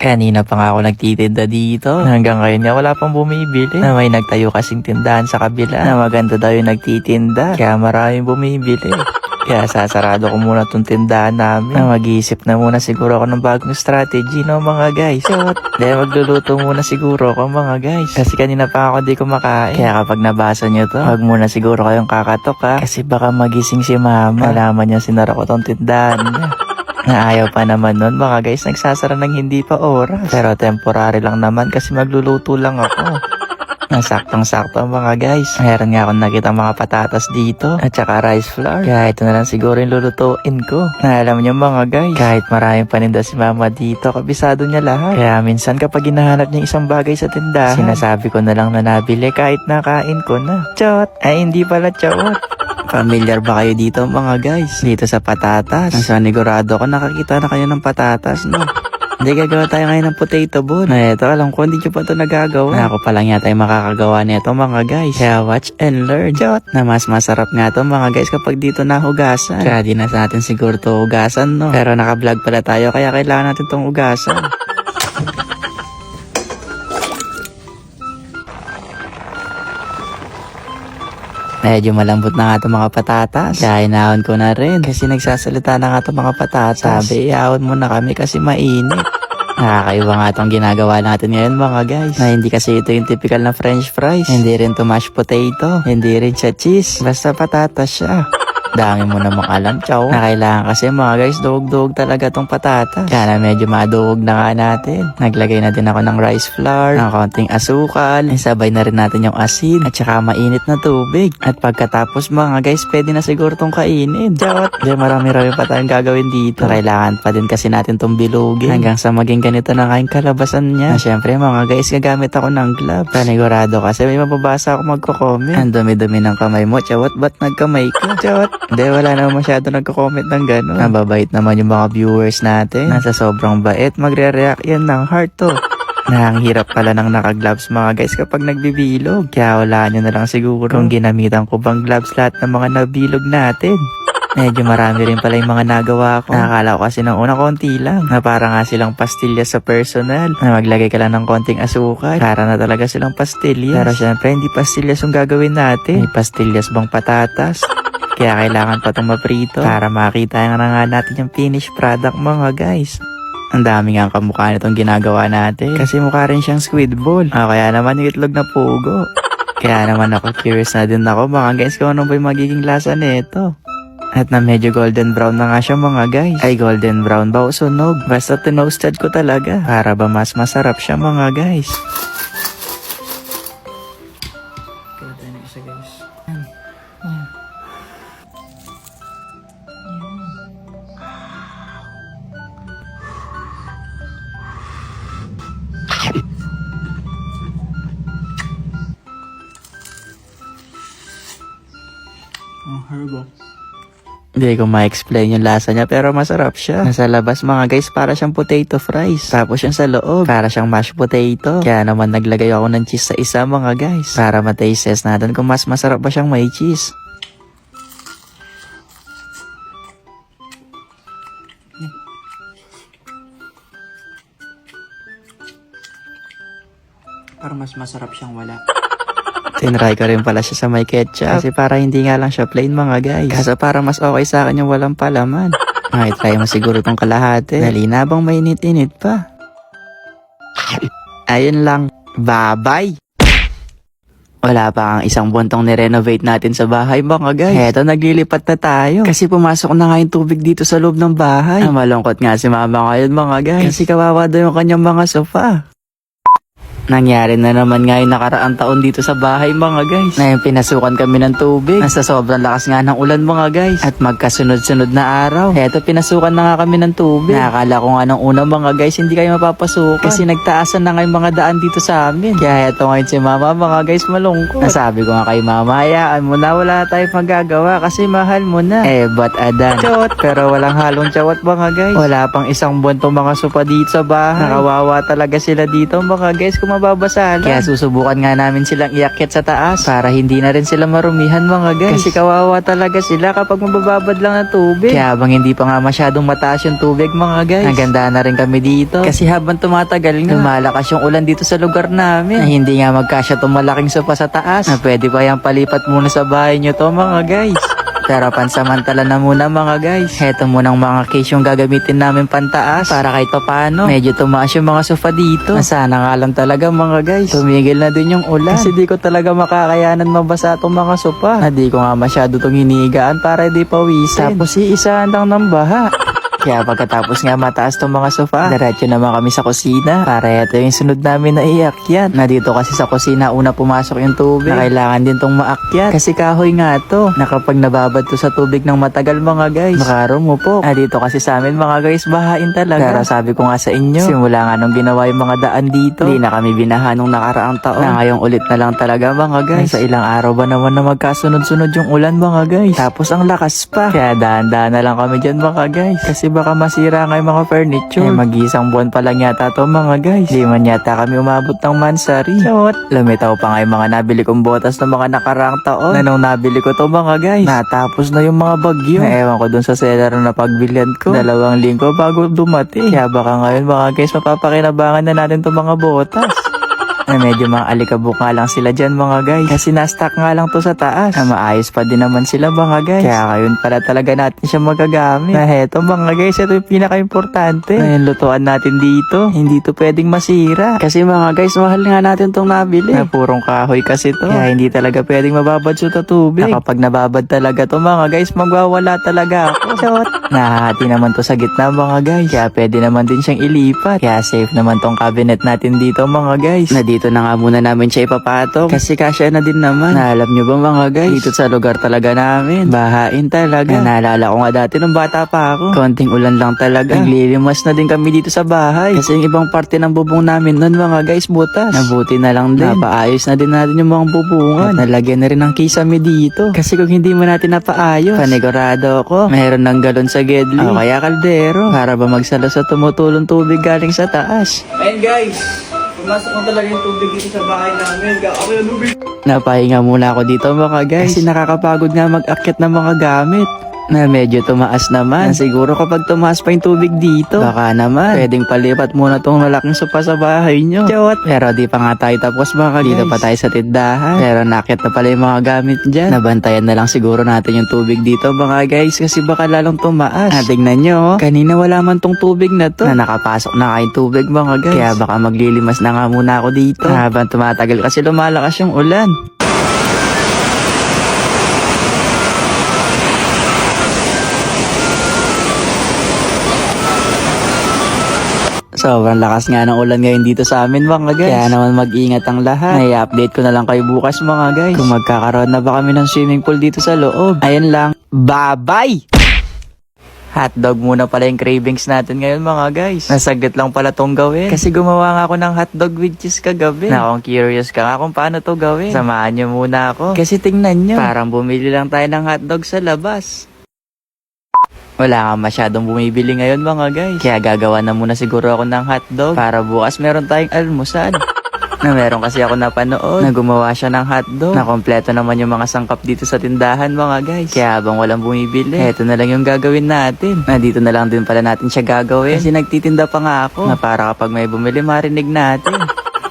Kanina pa nga ako nagtitinda dito. Hanggang ngayon nga wala pang bumibili. Na may nagtayo kasing tindahan sa kabila. Na maganda daw yung nagtitinda. Kaya maraming bumibili. Kaya sasarado ko muna tong tindahan namin. Na mag-iisip na muna siguro ako ng bagong strategy, no mga guys. Dahil magluluto muna siguro ako mga guys. Kasi kanina pa ako di kumakain. Kaya kapag nabasa nyo to, wag muna siguro kayong kakatok ha. Kasi baka magising si mama. Malaman niya sinara ko tong tindahan niya. Na ayaw pa naman nun mga guys, nagsasara ng hindi pa oras. Pero temporary lang naman kasi magluluto lang ako. Nasaktong-sakto mga guys. Meron nga akong nakita mga patatas dito at saka rice flour. Kaya ito na lang siguro yung lulutuin ko. Na alam niyo mga guys, kahit maraming paninda si mama dito, kabisado niya lahat. Kaya minsan kapag hinahanap niya isang bagay sa tindahan, sinasabi ko na lang na nabili kahit nakain ko na. Chot! Ay hindi pala chot. Familiar ba kayo dito mga guys? Dito sa patatas. Nasa negurado ko nakakita na kayo ng patatas, no? Hindi, gagawa tayo ngayon ng potato ball. Na ito, alam ko hindi nyo pa ito nagagawa. Na ako pa lang yata yung makakagawa nito mga guys. Kaya watch and learn. Jot! Na mas masarap nga ito mga guys kapag dito nahugasan. Kaya di na sa natin siguro ito hugasan, no? Pero naka-vlog pala tayo kaya kailangan natin itong hugasan. Medyo malambot na nga itong mga patatas. Kaya inahon ko na rin. Kasi nagsasalita na nga itong mga patatas. Sabi, iahon mo na kami kasi mainit. Nakakaiba nga itong ginagawa natin ngayon mga guys. Na hindi kasi ito yung typical na french fries. Hindi rin to mashed potato. Hindi rin siya cheese. Basta patatas siya. Dami mo namang alam, chow. Na kailangan kasi mga guys, duhog-duhog talaga tong patatas. Kaya na medyo maduhog na nga natin. Naglagay na din ako ng rice flour, ng konting asukal, isabay na rin natin yung asin, at saka mainit na tubig. At pagkatapos mga guys, pwede na siguro tong kainin. Chot! Diyan marami-rami pa tayong gagawin dito. Kailangan pa din kasi natin tong bilugin hanggang sa maging ganito na nga yung kalabasan niya. Na syempre mga guys, gagamit ako ng glove. Panigurado kasi may mababasa ako magko-comment. Ang dumi-dumi ng kamay mo, chawat, ba't nagkamay ka? Chawat! Hindi, wala naman masyado nagko-comment ng gano'n. Nababait naman yung mga viewers natin. Nasa sobrang bait, magre-react yan ng heart to. Ang hirap pala ng naka-gloves mga guys kapag nagbibilog. Kaya wala nyo na lang siguro kung ginamitan ko bang gloves lahat ng mga nabilog natin. Medyo marami rin pala yung mga nagawa ko. Nakakala ko kasi ng una konti lang. Na para nga silang pastillas sa personal. Na maglagay ka lang ng konting asukal. Para na talaga silang pastillas. Pero syempre hindi pastillas yung gagawin natin. May pastillas bang patatas? Kaya kailangan pa itong maprito para makita nga natin yung finished product mga guys. Ang dami nga ang kamukha nitong ginagawa natin. Kasi mukha rin siyang squid ball. Kaya naman yung itlog na pugo. Kaya naman ako curious na din ako mga guys kung ano ba yung magiging lasa nito. At na medyo golden brown na nga siya mga guys. Ay golden brown ba o sunog? Basta tinoasted ko talaga. Para ba mas masarap siya mga guys. Kaya tayo na isa guys. Herbal. Hindi ko ma-explain yung lasa niya pero masarap siya. Nasa labas mga guys para siyang potato fries. Tapos yung sa loob para siyang mashed potato. Kaya naman naglagay ako ng cheese sa isa mga guys. Para ma-taste test natin kung mas masarap ba siyang may cheese. Para mas masarap siyang wala. Tinry ko rin pala siya sa may ketchup. Kasi para hindi nga lang siya plain mga guys. Kasi para mas okay sa akin yung walang palaman. Ay, try mo siguro tong kalahati. Dali na bang mainit-init pa. Ayun lang. Bye-bye! Wala pa ang isang buwan tong nirenovate natin sa bahay mga guys. Eto, naglilipat na tayo. Kasi pumasok na nga yung tubig dito sa loob ng bahay. Malungkot nga si mama ngayon mga guys. Kasi kawawa daw yung kanyang mga sofa. Nangyari na naman nga yung nakaraang taon dito sa bahay mga guys. Na yung pinasukan kami ng tubig. Nasa sobrang lakas nga ng ulan mga guys. At magkasunod-sunod na araw. Eto pinasukan na nga kami ng tubig. Nakakala ko nga nung una mga guys hindi kayo mapapasukan. Kasi nagtaasan na nga yung mga daan dito sa amin. Kaya eto ngayon si mama mga guys malungkot. Nasabi ko nga kay mama, hayaan mo na wala tayong magagawa kasi mahal mo na. But adan. Chot! Pero walang halong chawat mga guys. Wala pang isang buwan tong mga sopa dito sa bahay. Nakawawa talaga sila dito mga guys kung mababasa lang. Kaya susubukan nga namin silang iakyat sa taas para hindi na rin sila marumihan mga guys. Kasi kawawa talaga sila kapag mabababad lang ng tubig. Kaya habang hindi pa nga masyadong mataas yung tubig mga guys, naganda na rin kami dito. Kasi habang tumatagal nga, lumalakas yung ulan dito sa lugar namin. Na hindi nga magkasya itong malaking sopa sa taas. Na pwede pa yung palipat muna sa bahay nyo to mga guys. Pero pansamantala na muna mga guys. Heto munang mga case yung gagamitin namin pantaas para kahit papano medyo tumaas yung mga sofa dito. Sana nga lang talaga mga guys, tumigil na din yung ulan. Kasi di ko talaga makakayanan mabasa itong mga sofa. Na di ko nga masyado itong hinigaan para di pawisin. Tapos iisahan lang ng baha. Kaya pagkatapos nga mataas tong mga sofa, diretso naman kami sa kusina para ito yung sunod namin na iakyat. Na dito kasi sa kusina una pumasok yung tubig na kailangan din tong maakyat. Kasi kahoy nga to na kapag nababad to sa tubig ng matagal mga guys, makarumupo. Na dito kasi sa amin mga guys, bahain talaga. Pero sabi ko nga sa inyo, simula nga nung ginawa yung mga daan dito, hindi na kami binaha nung nakaraang taon. Na ngayong ulit na lang talaga mga guys. Sa ilang araw ba naman na magkasunod-sunod yung ulan mga guys. Tapos ang lakas pa. Kaya dahan-dahan na lang kami dyan mga guys. Kasi baka masira nga yung mga furniture. Mag-isang buwan pa lang yata to mga guys. Di man yata kami umabot ng mansari. Lumitaw pa nga yung mga nabili kong botas ng mga nakaraang taon. Na nung nabili ko to mga guys, natapos na yung mga bagyo. Ewan ko dun sa seller na pagbilian ko. 2 linggo bago dumating. Kaya baka ngayon mga guys, mapapakinabangan na natin to mga botas. Na medyo mga alikabok nga lang sila dyan mga guys. Kasi na-stack nga lang to sa taas. Na maayos pa din naman sila mga guys. Kaya ngayon pala talaga natin siya magagamit. Na heto mga guys, ito yung pinaka-importante. Na yung lutuan natin dito, hindi to pwedeng masira. Kasi mga guys, mahal nga natin tong nabili. Na purong kahoy kasi to. Kaya hindi talaga pwedeng mababad sa tubig. Na kapag nababad talaga to mga guys, magwawala talaga ako. Nahati naman to sa gitna mga guys. Kaya pwede naman din siyang ilipat. Kaya safe naman tong cabinet natin dito mga guys. Na dito na nga muna namin siya ipapatok. Kasi kasya na din naman. Na alam nyo ba mga guys, dito sa lugar talaga namin, bahain talaga. Naalala ko nga dati nung bata pa ako, konting ulan lang talaga, naglilimas na din kami dito sa bahay. Kasi yung ibang parte ng bubong namin nun mga guys, butas. Nabuti na lang din. Napaayos na din natin yung mga bubungan. At nalagyan na rin ng kisame dito. Kasi kung hindi mo natin napaayos, panigurado ako, mayroon ng galon sa gedli o kaya kaldero para ba magsalo sa tumutulong tubig galing sa taas. Ayun guys, pumasok na talaga yung tubig dito sa bahay namin. Napahinga muna ako dito mga guys. Kasi nakakapagod nga mag-akyat ng mga gamit. Na medyo tumaas naman. Na siguro kapag tumaas pa yung tubig dito, baka naman pwedeng palipat muna tong malaking sopa sa bahay nyo. Pero di pa nga tayo tapos mga guys. Dito pa tayo sa tindahan. Pero nakyat na pala yung mga gamit dyan. Nabantayan na lang siguro natin yung tubig dito mga guys. Kasi baka lalong tumaas. Tignan nyo, kanina wala man tong tubig na to. Na nakapasok na kayong tubig mga guys. Kaya baka maglilimas na nga muna ako dito. Habang tumatagal kasi lumalakas yung ulan. Sobrang lakas nga ng ulan ngayon dito sa amin mga guys. Kaya naman mag-ingat ang lahat. I-update ko na lang kayo bukas mga guys. Kung magkakaroon na ba kami ng swimming pool dito sa loob. Ayun lang. Bye-bye! Hotdog muna pala yung cravings natin ngayon mga guys. Nasagot lang pala tong gawin. Kasi gumawa nga ako ng hotdog with cheese kagabi. Na kung curious ka nga kung paano to gawin, samahan nyo muna ako. Kasi tingnan nyo, parang bumili lang tayo ng hotdog sa labas. Wala nga masyadong bumibili ngayon mga guys. Kaya gagawa na muna siguro ako ng hotdog para bukas meron tayong almusal. Na meron kasi ako napanood na gumawa siya ng hotdog na kompleto naman yung mga sangkap dito sa tindahan mga guys. Kaya habang walang bumibili, eto na lang yung gagawin natin. Na dito na lang din pala natin siya gagawin. Kasi nagtitinda pa nga ako na para kapag may bumili marinig natin.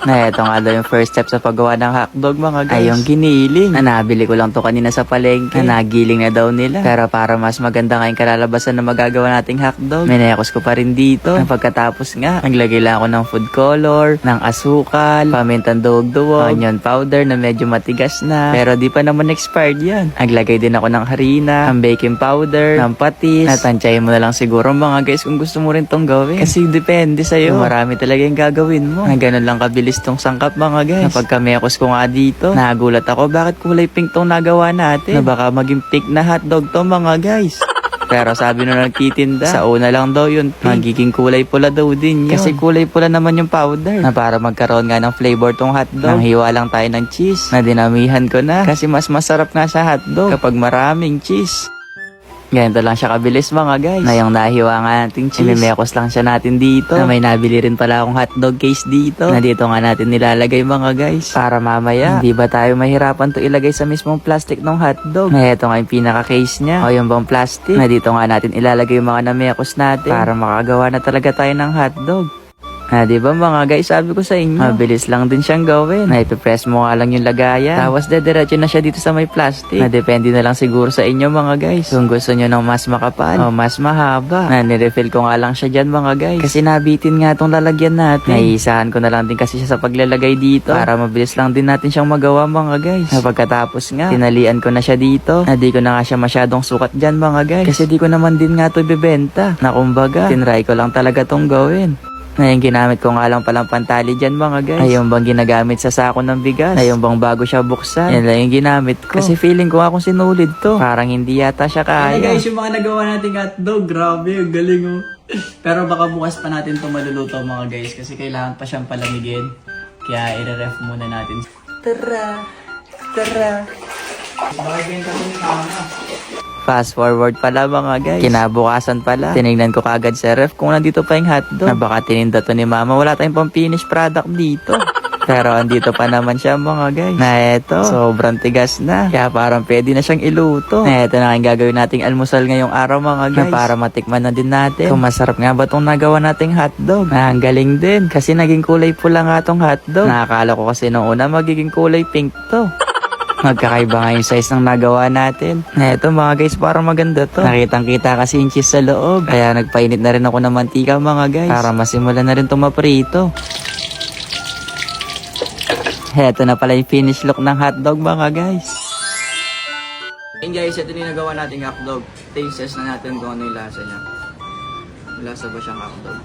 Na eto nga daw yung first step sa paggawa ng hotdog mga guys. Ay yung giniling. Na nabili ko lang to kanina sa palengke. Na nagiling na daw nila. Pero para mas maganda nga yung kalalabasan na magagawa nating hotdog, minekos ko pa rin dito. Na pagkatapos nga, naglagay lang ako ng food color, ng asukal, pamintang duwag-duwag, onion powder na medyo matigas na. Pero di pa naman expired yan. Naglagay din ako ng harina, ng baking powder, ng patis. Natansyahin mo na lang siguro mga guys kung gusto mo rin tong gawin. Kasi depende sa'yo. Marami talaga yung gagawin mo. Na ganun lang kabilis tong sangkap mga guys. Na pagkamekos ko nga dito, nagulat ako bakit kulay pink tong nagawa natin. Na baka maging pink na hotdog to mga guys. Pero sabi nung nagtitinda, sa una lang daw yun pink. Magiging kulay pula daw din yun. Kasi kulay pula naman yung powder. Na para magkaroon nga ng flavor tong hotdog. Nang hiwa lang tayo ng cheese. Na dinamihan ko na. Kasi mas masarap nga sa hotdog kapag maraming cheese. Ganito lang siya kabilis mga guys. Na yung nahiwa nga nating cheese. Imimekos lang siya natin dito. Na may nabili rin pala akong hotdog case dito. Na dito nga natin nilalagay mga guys. Para mamaya, hindi ba tayo mahirapan to ilagay sa mismong plastic ng hotdog. Na ito nga yung pinaka-case niya. O yung bang plastic. Na dito nga natin ilalagay yung mga namekos natin. Para makagawa na talaga tayo ng hotdog. Diba mga guys, sabi ko sa inyo, mabilis lang din siyang gawin. Na ipipress mo nga lang yung lagayan. Tapos dediretso na siya dito sa may plastic. Na depende na lang siguro sa inyo mga guys. Kung gusto nyo ng mas makapal o mas mahaba. Na nirefill ko nga lang siya dyan mga guys. Kasi nabitin nga tong lalagyan natin. Naiisahan ko na lang din kasi siya sa paglalagay dito. Para mabilis lang din natin siyang magawa mga guys. Na pagkatapos nga, tinalian ko na siya dito. Na di ko na nga siya masyadong sukat dyan mga guys. Kasi di ko naman din nga to ibebenta. Na kumbaga, tinry ko lang talaga tong gawin. Na yung ginamit ko nga lang palang pantali dyan mga guys. Ay yung bang ginagamit sa sako ng bigas. Ay yung bang bago siya buksan. Yan lang yung ginamit ko. Kasi feeling ko nga kung sinulid to. Parang hindi yata siya kaya. Hey guys, yung mga nagawa nating hotdog, grabe, ang galing oh. Pero baka bukas pa natin ito maluluto mga guys. Kasi kailangan pa siyang palamigin. Kaya i-ref muna natin. Tara! Tara! Bakit ganyan kami ni Mama? Fast forward pala mga guys. Kinabukasan pala. Tinignan ko kagad sa ref kung nandito pa yung hotdog. Na baka tininda to ni mama. Wala tayong pang finished product dito. Pero andito pa naman siya mga guys. Na eto, sobrang tigas na. Kaya parang pwede na siyang iluto. Na eto na ang gagawin nating almusal ngayong araw mga guys. Na para matikman na din natin kung masarap nga ba itong nagawa nating hotdog. Na ang galing din. Kasi naging kulay pula nga itong hotdog. Nakakala ko kasi nung una magiging kulay pink to. Magkakaiba nga yung size ng nagawa natin. Eto mga guys, parang maganda to. Nakitang kita kasi yung cheese sa loob. Kaya nagpainit na rin ako ng mantika mga guys. Para masimulan na rin itong maprito. Eto na pala yung finish look ng hotdog mga guys. Ayun guys, ito yung nagawa nating hotdog. Taste test na natin kung ano yung lasa niya. Lasa ba siyang hotdog?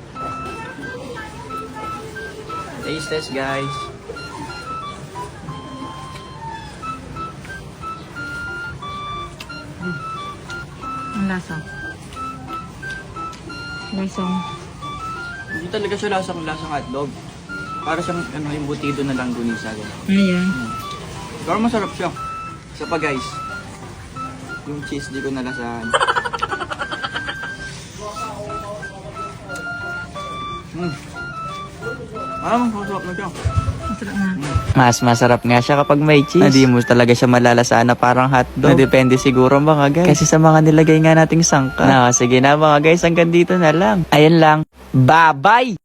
Taste test guys. Ang lasa. Lasang. Hindi talaga siya lasang hotdog. Para siyang yung butido na langgunisa. Ayan. Pero masarap siya. Isa pa guys. Yung cheese di ko nalasahan. Masarap na siya. Masarap nga. Mas masarap nga siya kapag may cheese. Hindi mo talaga siya malalasaan na parang hotdog. Na depende siguro mga guys. Kasi sa mga nilagay nga nating sangka. Sige na mga guys, hanggang dito na lang. Ayan lang. Bye-bye!